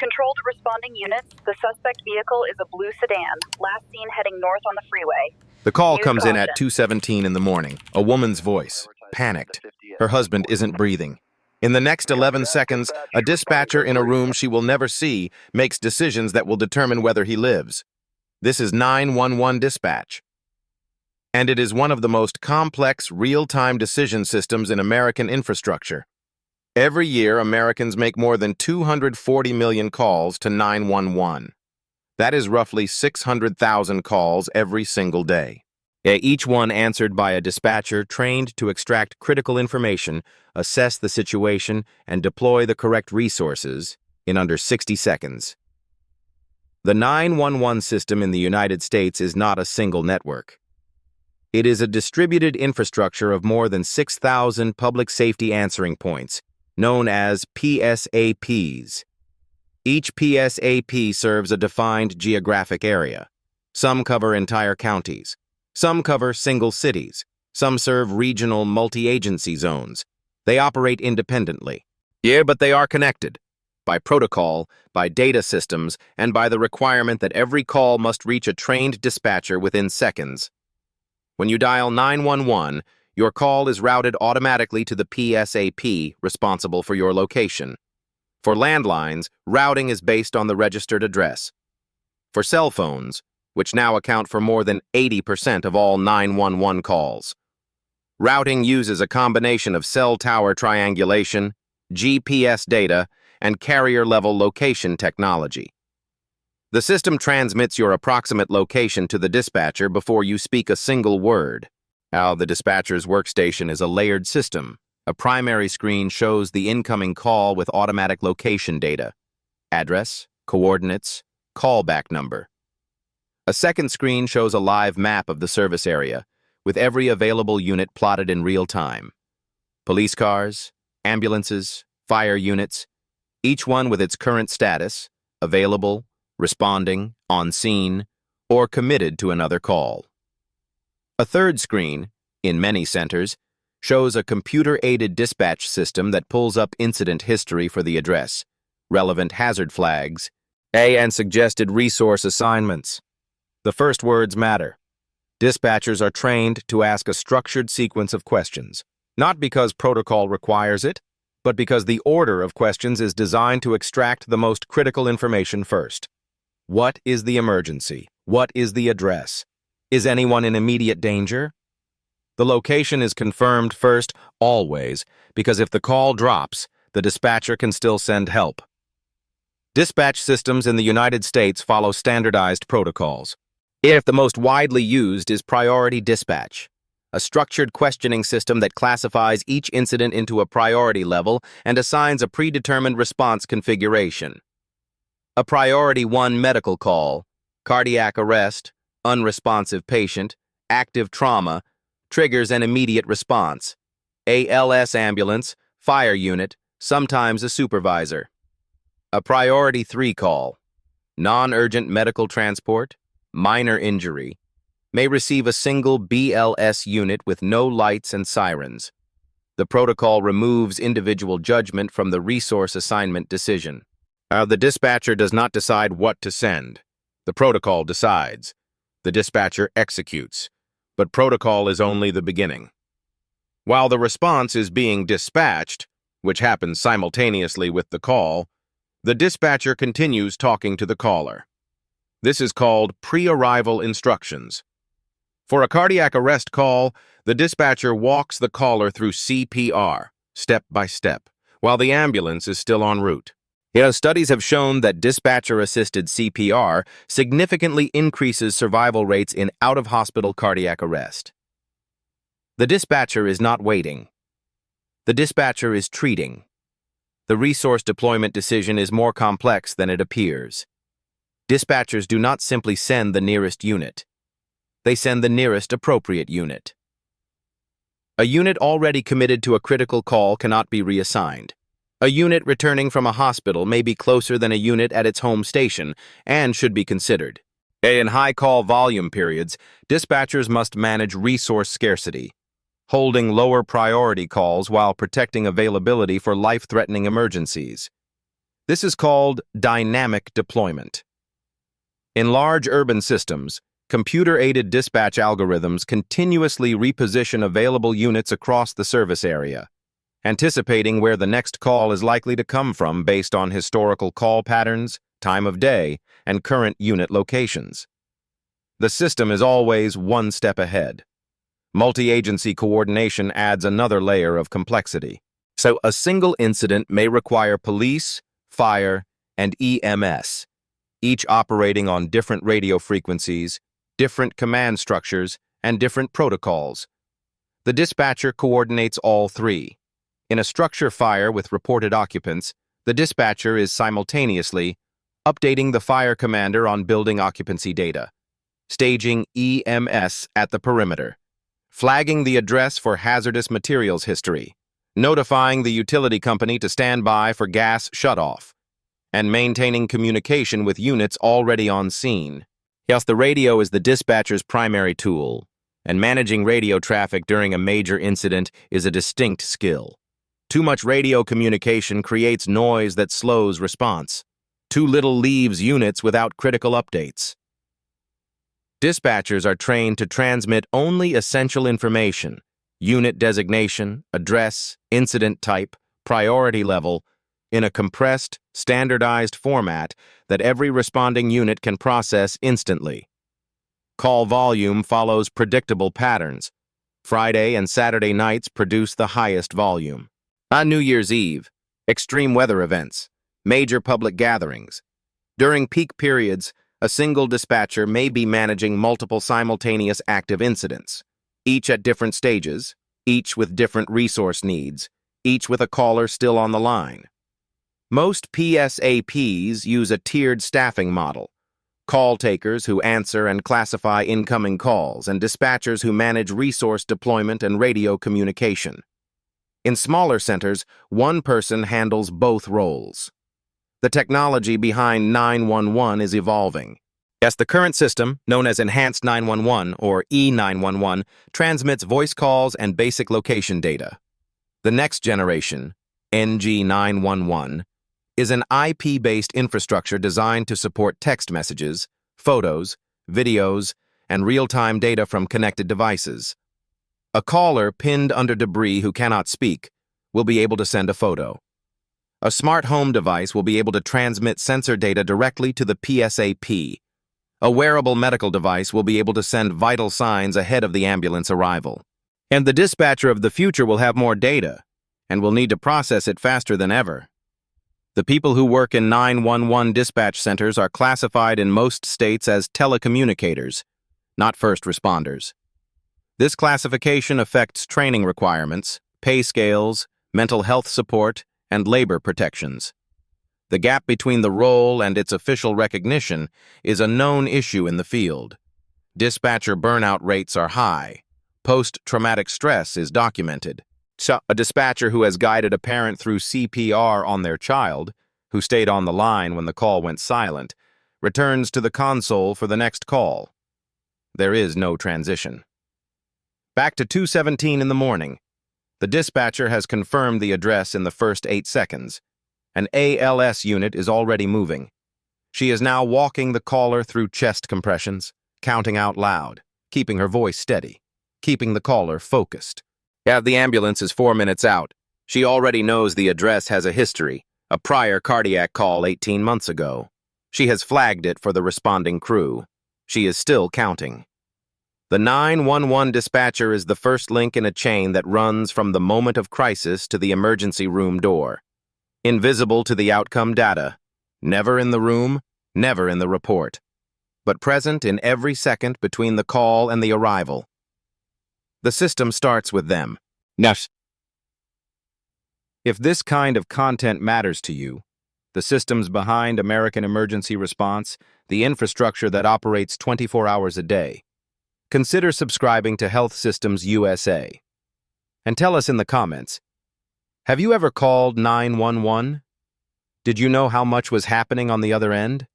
Control to responding units. The suspect vehicle is a blue sedan, last seen heading north on the freeway. The call Use comes in at caution. 2:17 in the morning. A woman's voice, panicked. Her husband isn't breathing. In the next 11 seconds, a dispatcher in a room she will never see makes decisions that will determine whether he lives. This is 911 dispatch. And it is one of the most complex real-time decision systems in American infrastructure. Every year, Americans make more than 240 million calls to 911. That is roughly 600,000 calls every single day. Each one answered by a dispatcher trained to extract critical information, assess the situation, and deploy the correct resources in under 60 seconds. The 911 system in the United States is not a single network. It is a distributed infrastructure of more than 6,000 public safety answering points, known as PSAPs. Each PSAP serves a defined geographic area. Some cover entire counties. Some cover single cities. Some serve regional multi-agency zones. They operate independently. But they are connected by protocol, by data systems, and by the requirement that every call must reach a trained dispatcher within seconds. When you dial 911, your call is routed automatically to the PSAP responsible for your location. For landlines, routing is based on the registered address. For cell phones, which now account for more than 80% of all 911 calls, routing uses a combination of cell tower triangulation, GPS data, and carrier-level location technology. The system transmits your approximate location to the dispatcher before you speak a single word. The dispatcher's workstation is a layered system. A primary screen shows the incoming call with automatic location data, address, coordinates, callback number. A second screen shows a live map of the service area, with every available unit plotted in real time. Police cars, ambulances, fire units, each one with its current status, available, responding, on scene, or committed to another call. A third screen, in many centers, shows a computer-aided dispatch system that pulls up incident history for the address, relevant hazard flags, and suggested resource assignments. The first words matter. Dispatchers are trained to ask a structured sequence of questions, not because protocol requires it, but because the order of questions is designed to extract the most critical information first. What is the emergency? What is the address? Is anyone in immediate danger? The location is confirmed first, always, because if the call drops, the dispatcher can still send help. Dispatch systems in the United States follow standardized protocols. The most widely used is priority dispatch, a structured questioning system that classifies each incident into a priority level and assigns a predetermined response configuration. A priority 1 medical call, cardiac arrest, unresponsive patient, active trauma, triggers an immediate response. ALS ambulance, fire unit, sometimes a supervisor. A priority 3 call, non-urgent medical transport, minor injury, may receive a single BLS unit with no lights and sirens. The protocol removes individual judgment from the resource assignment decision. The dispatcher does not decide what to send. The protocol decides. The dispatcher executes. But protocol is only the beginning. While the response is being dispatched, which happens simultaneously with the call, the dispatcher continues talking to the caller. This is called pre-arrival instructions. For a cardiac arrest call, the dispatcher walks the caller through CPR, step by step, while the ambulance is still en route. Studies have shown that dispatcher-assisted CPR significantly increases survival rates in out-of-hospital cardiac arrest. The dispatcher is not waiting. The dispatcher is treating. The resource deployment decision is more complex than it appears. Dispatchers do not simply send the nearest unit. They send the nearest appropriate unit. A unit already committed to a critical call cannot be reassigned. A unit returning from a hospital may be closer than a unit at its home station and should be considered. In high call volume periods, dispatchers must manage resource scarcity, holding lower priority calls while protecting availability for life-threatening emergencies. This is called dynamic deployment. In large urban systems, computer-aided dispatch algorithms continuously reposition available units across the service area, anticipating where the next call is likely to come from based on historical call patterns, time of day, and current unit locations. The system is always one step ahead. Multi-agency coordination adds another layer of complexity. So a single incident may require police, fire, and EMS, each operating on different radio frequencies, different command structures, and different protocols. The dispatcher coordinates all three. In a structure fire with reported occupants, the dispatcher is simultaneously updating the fire commander on building occupancy data, staging EMS at the perimeter, flagging the address for hazardous materials history, notifying the utility company to stand by for gas shutoff, and maintaining communication with units already on scene. Yes, the radio is the dispatcher's primary tool, and managing radio traffic during a major incident is a distinct skill. Too much radio communication creates noise that slows response. Too little leaves units without critical updates. Dispatchers are trained to transmit only essential information: unit designation, address, incident type, priority level, in a compressed, standardized format that every responding unit can process instantly. Call volume follows predictable patterns. Friday and Saturday nights produce the highest volume. On New Year's Eve, extreme weather events, major public gatherings. During peak periods, a single dispatcher may be managing multiple simultaneous active incidents, each at different stages, each with different resource needs, each with a caller still on the line. Most PSAPs use a tiered staffing model: call takers who answer and classify incoming calls, and dispatchers who manage resource deployment and radio communication. In smaller centers, one person handles both roles. The technology behind 911 is evolving. Yes, the current system, known as Enhanced 911 or E911, transmits voice calls and basic location data. The next generation, NG911, is an IP-based infrastructure designed to support text messages, photos, videos, and real-time data from connected devices. A caller pinned under debris who cannot speak will be able to send a photo. A smart home device will be able to transmit sensor data directly to the PSAP. A wearable medical device will be able to send vital signs ahead of the ambulance arrival. And the dispatcher of the future will have more data and will need to process it faster than ever. The people who work in 911 dispatch centers are classified in most states as telecommunicators, not first responders. This classification affects training requirements, pay scales, mental health support, and labor protections. The gap between the role and its official recognition is a known issue in the field. Dispatcher burnout rates are high. Post-traumatic stress is documented. So, a dispatcher who has guided a parent through CPR on their child, who stayed on the line when the call went silent, returns to the console for the next call. There is no transition. Back to 2:17 in the morning. The dispatcher has confirmed the address in the first 8 seconds. An ALS unit is already moving. She is now walking the caller through chest compressions, counting out loud, keeping her voice steady, keeping the caller focused. The ambulance is 4 minutes out. She already knows the address has a history, a prior cardiac call 18 months ago. She has flagged it for the responding crew. She is still counting. The 911 dispatcher is the first link in a chain that runs from the moment of crisis to the emergency room door. Invisible to the outcome data, never in the room, never in the report, but present in every second between the call and the arrival. The system starts with them. Now, if this kind of content matters to you, the systems behind American Emergency Response, the infrastructure that operates 24 hours a day, consider subscribing to Health Systems USA. And tell us in the comments, have you ever called 911? Did you know how much was happening on the other end?